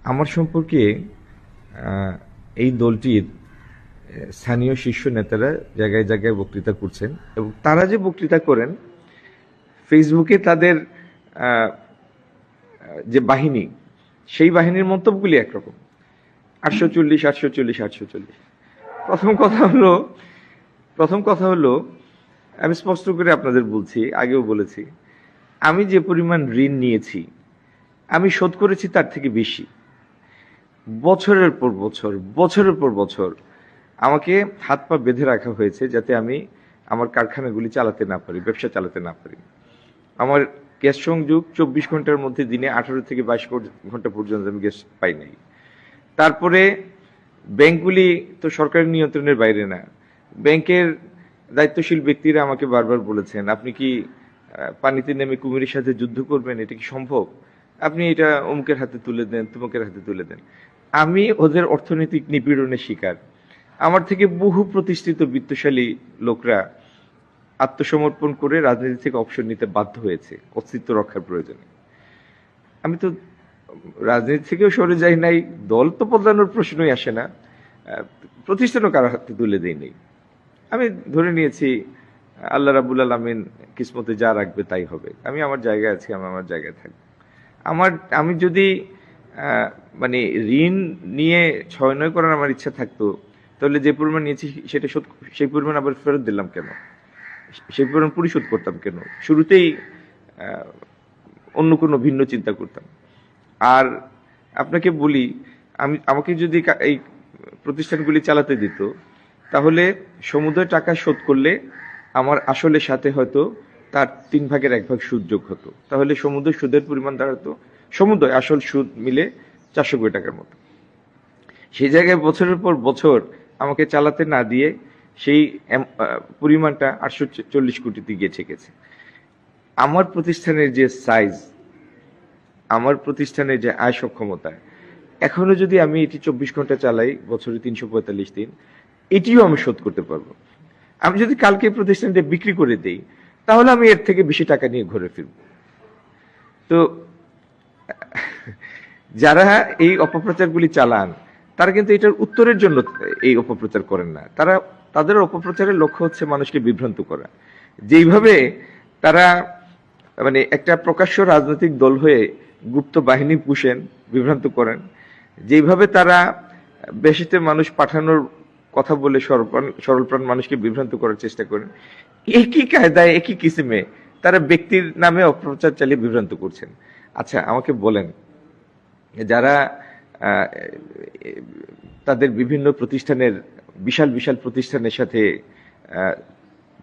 আমার সম্পর্কে এই দলটির স্থানীয় শীর্ষ নেতারা জায়গায় জায়গায় বক্তৃতা করছেন এবং তারা যে বক্তৃতা করেন ফেসবুকে তাদের যে বাহিনী সেই বাহিনীর মন্তব্যগুলি একরকম 840 840 840। প্রথম কথা হলো আমি স্পষ্ট করে আপনাদের বলছি, আগেও বলেছি, আমি যে পরিমাণ ঋণ নিয়েছি আমি শোধ করেছি তার থেকে বেশি। বছরের পর বছর আমাকে হাত পা বেঁধে রাখা হয়েছে যাতে আমি আমার কারখানাগুলি চালাতে না পারি, ব্যবসা চালাতে না পারি। আমার গ্যাস সংযোগ 24 ঘন্টার মধ্যে দিনে 18 থেকে 22 ঘন্টা পর্যন্ত আমি গ্যাস পাই নাই। তারপরে ব্যাংকগুলি তো সরকারের নিয়ন্ত্রণের বাইরে না। ব্যাংকের দায়িত্বশীল ব্যক্তিরা আমাকে বারবার বলেছেন, আপনি কি পানিতে নেমে কুমিরের সাথে যুদ্ধ করবেন? এটা কি সম্ভব? আপনি এটা অমুকের হাতে তুলে দেন, তমুকের হাতে তুলে দেন। আমি ওদের অর্থনৈতিক নিপীড়নের শিকার। আমার থেকে বহু প্রতিষ্ঠিত বিত্তশালী লোকরা আত্মসমর্পণ করে রাজনীতি থেকে অবসর নিতে বাধ্য হয়েছে অস্তিত্ব রক্ষার প্রয়োজনে। আমি তো রাজনীতি থেকেও সরে যাই নাই, দল তো বদলানোর প্রশ্নই আসে না, প্রতিষ্ঠানও কারো হাতে তুলে দেই নাই। আমি ধরে নিয়েছি আল্লাহ রাব্বুল আলামিন কিসমতে যা রাখবে তাই হবে। আমি আমার জায়গায় আছি, আমি আমার জায়গায় থাকবো। আমি যদি মানে ঋণ নিয়ে 6-9 করার আমার ইচ্ছা থাকতো, তাহলে যে পরিমাণ নিয়েছি সেটা সেই পরিমাণ আবার ফেরত দিলাম কেন? সেই পরিমাণ পরিশোধ করতাম কেন? শুরুতেই অন্য কোনো ভিন্ন চিন্তা করতাম। আর আপনাকে বলি, আমাকে যদি এই প্রতিষ্ঠানগুলি চালাতে দিত, তাহলে সমুদয় টাকা শোধ করলে আমার আসলের সাথে হয়তো তার 3 ভাগের 1 ভাগ সুদ যোগ হতো। তাহলে সমুদয় সুদের পরিমাণ দাঁড়াতো, সমুদয় আসল সুদ মিলে 400 কোটি টাকার মতো। সেই জায়গায় বছরের পর বছর আমাকে চালাতে না দিয়ে সেই পরিমাণটা 840 কোটিতে গিয়ে ঠেকেছে। আমার প্রতিষ্ঠানের যে সাইজ, আমার প্রতিষ্ঠানের যে আয় সক্ষমতা, এখনো যদি আমি এটি 24 ঘন্টা চালাই, বছরে 345 দিন, এটিও আমি শোধ করতে পারবো। আমি যদি কালকে প্রতিষ্ঠানটা বিক্রি করে দেই, তাহলে আমি এর থেকে বেশি টাকা নিয়ে ঘুরে ফিরব। তো যারা এই অপপ্রচারগুলি চালান তারা কিন্তু এটার উত্তরের জন্য এই অপপ্রচার করেন না। তাদের অপপ্রচারের লক্ষ্য হচ্ছে মানুষকে বিভ্রান্ত করা। যেইভাবে তারা মানে একটা প্রকাশ্য রাজনৈতিক দল হয়ে গুপ্ত বাহিনী পুষেন, বিভ্রান্ত করেন, যেইভাবে তারা বেশিতে মানুষ পাঠানোর কথা বলে সরলপ্রাণ মানুষকে বিভ্রান্ত করার চেষ্টা করেন, একই কায়দায় একই কিসিমে তারা ব্যক্তির নামে অপপ্রচার চালিয়ে বিভ্রান্ত করছেন। আচ্ছা, আমাকে বলেন, যারা তাদের বিভিন্ন প্রতিষ্ঠানের বিশাল বিশাল প্রতিষ্ঠানের সাথে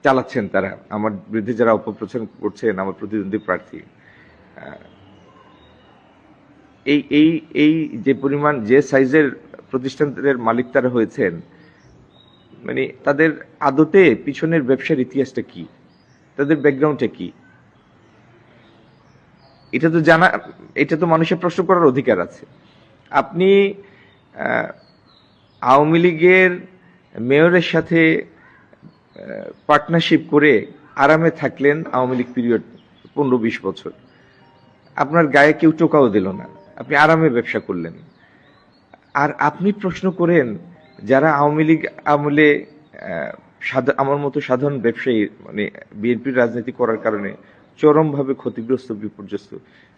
চালাচ্ছেন, তারা আমার বিরুদ্ধে যারা অপপ্রচার করছেন, আমার প্রতিদ্বন্দ্বী প্রার্থী, এই এই এই যে পরিমাণ, যে সাইজের প্রতিষ্ঠানের মালিক তারা হয়েছেন, মানে তাদের আদতে পিছনের ব্যবসার ইতিহাসটা কি, তাদের ব্যাকগ্রাউন্ডটা কি, এটা তো মানুষের প্রশ্ন করার অধিকার আছে। আপনি আওয়ামী লীগের মেয়রের সাথে পার্টনারশিপ করে আরামে থাকলেন আওয়ামী লীগ পিরিয়ড 15-20 বছর, আপনার গায়ে কেউ টোকাও দিল না, আপনি আরামে ব্যবসা করলেন। আর আপনি প্রশ্ন করেন যারা আওয়ামী লীগ আমলে আমার মতো সাধারণ ব্যবসায়ী, মানে বিএনপির রাজনীতি করার কারণে চরমভাবে ক্ষতিগ্রস্ত, বিপর্যস্ত,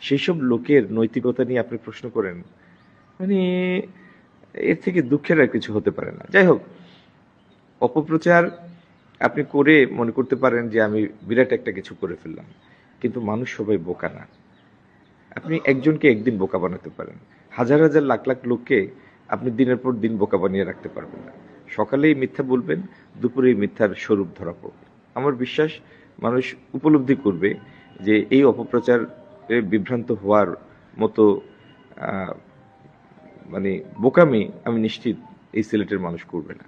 সেই সব লোকের নৈতিকতা নিয়ে আপনি প্রশ্ন করেন, মানে এর থেকে দুঃখের আর কিছু হতে পারে না। যাই হোক, অপপ্রচার আপনি করে মনে করতে পারেন যে আমি বিরাট একটা কিছু করে ফেললাম, কিন্তু মানুষ সবাই বোকা না। আপনি একজনকে একদিন বোকা বানাতে পারেন, হাজার হাজার লাখ লাখ লোককে আপনি দিনের পর দিন বোকা বানিয়ে রাখতে পারবেন না। সকালেই মিথ্যা বলবেন, দুপুরেই মিথ্যার স্বরূপ ধরা পড়বে। আমার বিশ্বাস মানুষ উপলব্ধি করবে যে এই অপপ্রচারে বিভ্রান্ত হওয়ার মতো মানে বোকামি আমি নিশ্চিত এই সিলেটের মানুষ করবে না।